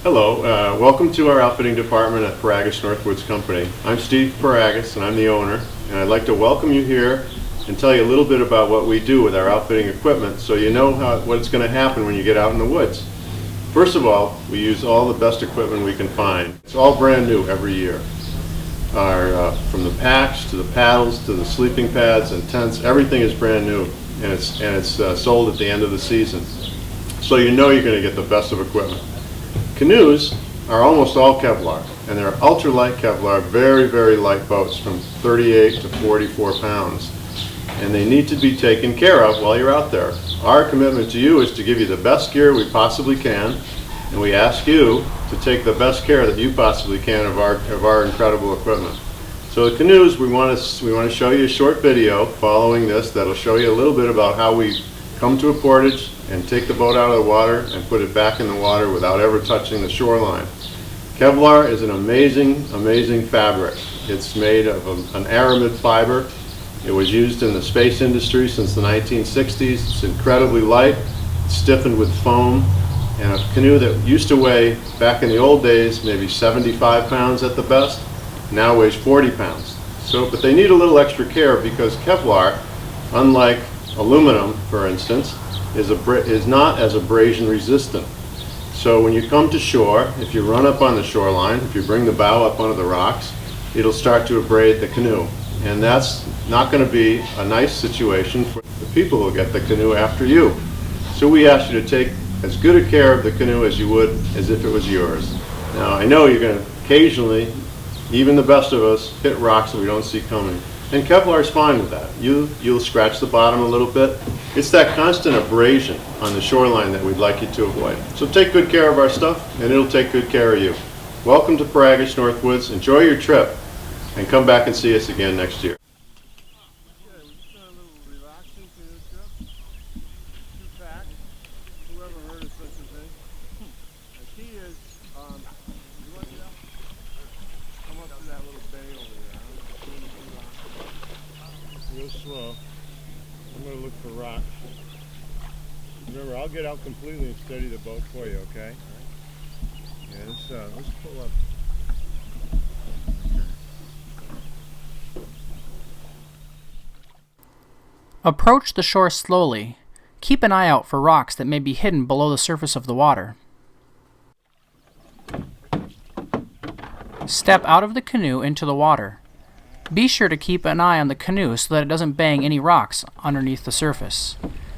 Hello, welcome to our outfitting department at Piragis Northwoods Company. I'm Steve Piragis and I'm the owner, and I'd like to welcome you here and tell you a little bit about what we do with our outfitting equipment so you know what's going to happen when you get out in the woods. First of all, we use all the best equipment we can find. It's all brand new every year. From the packs to the paddles to the sleeping pads and tents, everything is brand new, and it's sold at the end of the season. So you know you're going to get the best of equipment. Canoes are almost all Kevlar, and they're ultralight Kevlar, very, very light boats from 38 to 44 pounds. And they need to be taken care of while you're out there. Our commitment to you is to give you the best gear we possibly can, and we ask you to take the best care that you possibly can of our incredible equipment. So the canoes, we want to show you a short video following this that'll show you a little bit about how we come to a portage and take the boat out of the water and put it back in the water without ever touching the shoreline. Kevlar is an amazing, amazing fabric. It's made of an aramid fiber. It was used in the space industry since the 1960s. It's incredibly light, stiffened with foam, and a canoe that used to weigh, back in the old days, maybe 75 pounds at the best, now weighs 40 pounds. But they need a little extra care because Kevlar, unlike aluminum, for instance, is not as abrasion resistant. So when you come to shore, if you run up on the shoreline, if you bring the bow up onto the rocks, it'll start to abrade the canoe. And that's not going to be a nice situation for the people who get the canoe after you. So we ask you to take as good a care of the canoe as you would as if it was yours. Now I know you're going to occasionally, even the best of us, hit rocks that we don't see coming. And Kevlar is fine with that. You'll scratch the bottom a little bit. It's that constant abrasion on the shoreline that we'd like you to avoid. So take good care of our stuff, and it'll take good care of you. Welcome to Piragis Northwoods. Enjoy your trip, and come back and see us again next year. Real slow. I'm going to look for rocks. Remember, I'll get out completely and steady the boat for you, okay? Yeah, let's pull up. Approach the shore slowly. Keep an eye out for rocks that may be hidden below the surface of the water. Step out of the canoe into the water. Be sure to keep an eye on the canoe so that it doesn't bang any rocks underneath the surface.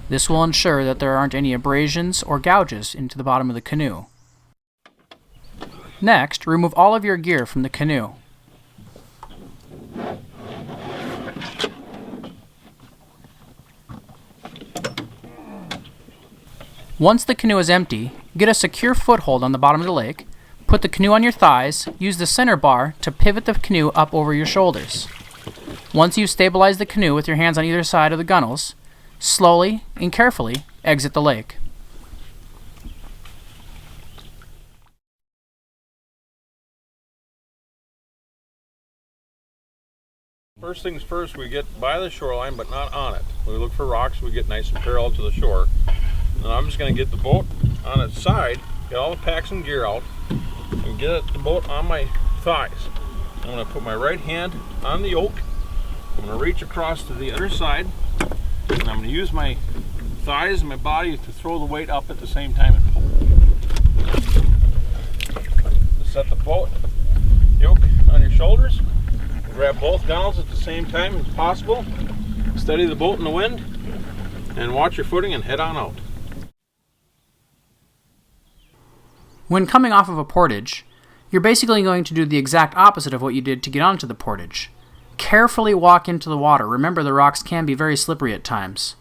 This will ensure that there aren't any abrasions or gouges into the bottom of the canoe. Next, remove all of your gear from the canoe. Once the canoe is empty, get a secure foothold on the bottom of the lake. Put the canoe on your thighs, use the center bar to pivot the canoe up over your shoulders. Once you've stabilized the canoe with your hands on either side of the gunnels, slowly and carefully exit the lake. First things first, we get by the shoreline but not on it. We look for rocks, we get nice and parallel to the shore. And I'm just going to get the boat on its side, get all the packs and gear out, and get the boat on my thighs. I'm going to put my right hand on the yoke. I'm going to reach across to the other side, and I'm going to use my thighs and my body to throw the weight up at the same time and pull. To set the boat yoke on your shoulders, grab both gunnels at the same time as possible, steady the boat in the wind, and watch your footing and head on out. When coming off of a portage, you're basically going to do the exact opposite of what you did to get onto the portage. Carefully walk into the water. Remember, the rocks can be very slippery at times.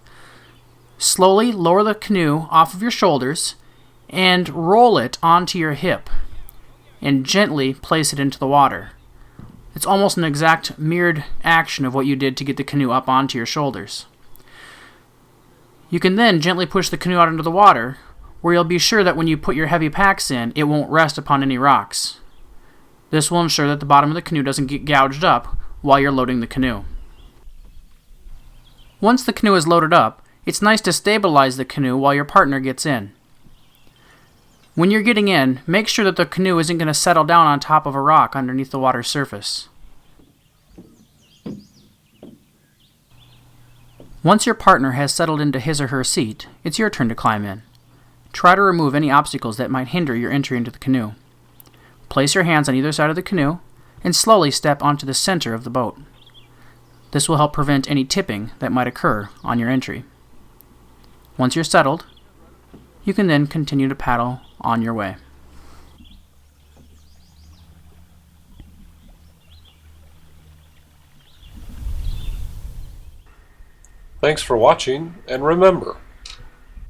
Slowly lower the canoe off of your shoulders and roll it onto your hip and gently place it into the water. It's almost an exact mirrored action of what you did to get the canoe up onto your shoulders. You can then gently push the canoe out into the water, where you'll be sure that when you put your heavy packs in, it won't rest upon any rocks. This will ensure that the bottom of the canoe doesn't get gouged up while you're loading the canoe. Once the canoe is loaded up, it's nice to stabilize the canoe while your partner gets in. When you're getting in, make sure that the canoe isn't going to settle down on top of a rock underneath the water's surface. Once your partner has settled into his or her seat, it's your turn to climb in. Try to remove any obstacles that might hinder your entry into the canoe. Place your hands on either side of the canoe and slowly step onto the center of the boat. This will help prevent any tipping that might occur on your entry. Once you're settled, you can then continue to paddle on your way. Thanks for watching, and remember,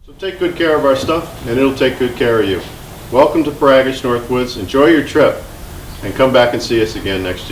So take good care of our stuff, and it'll take good care of you. Welcome to Piragis, Northwoods. Enjoy your trip, and come back and see us again next year.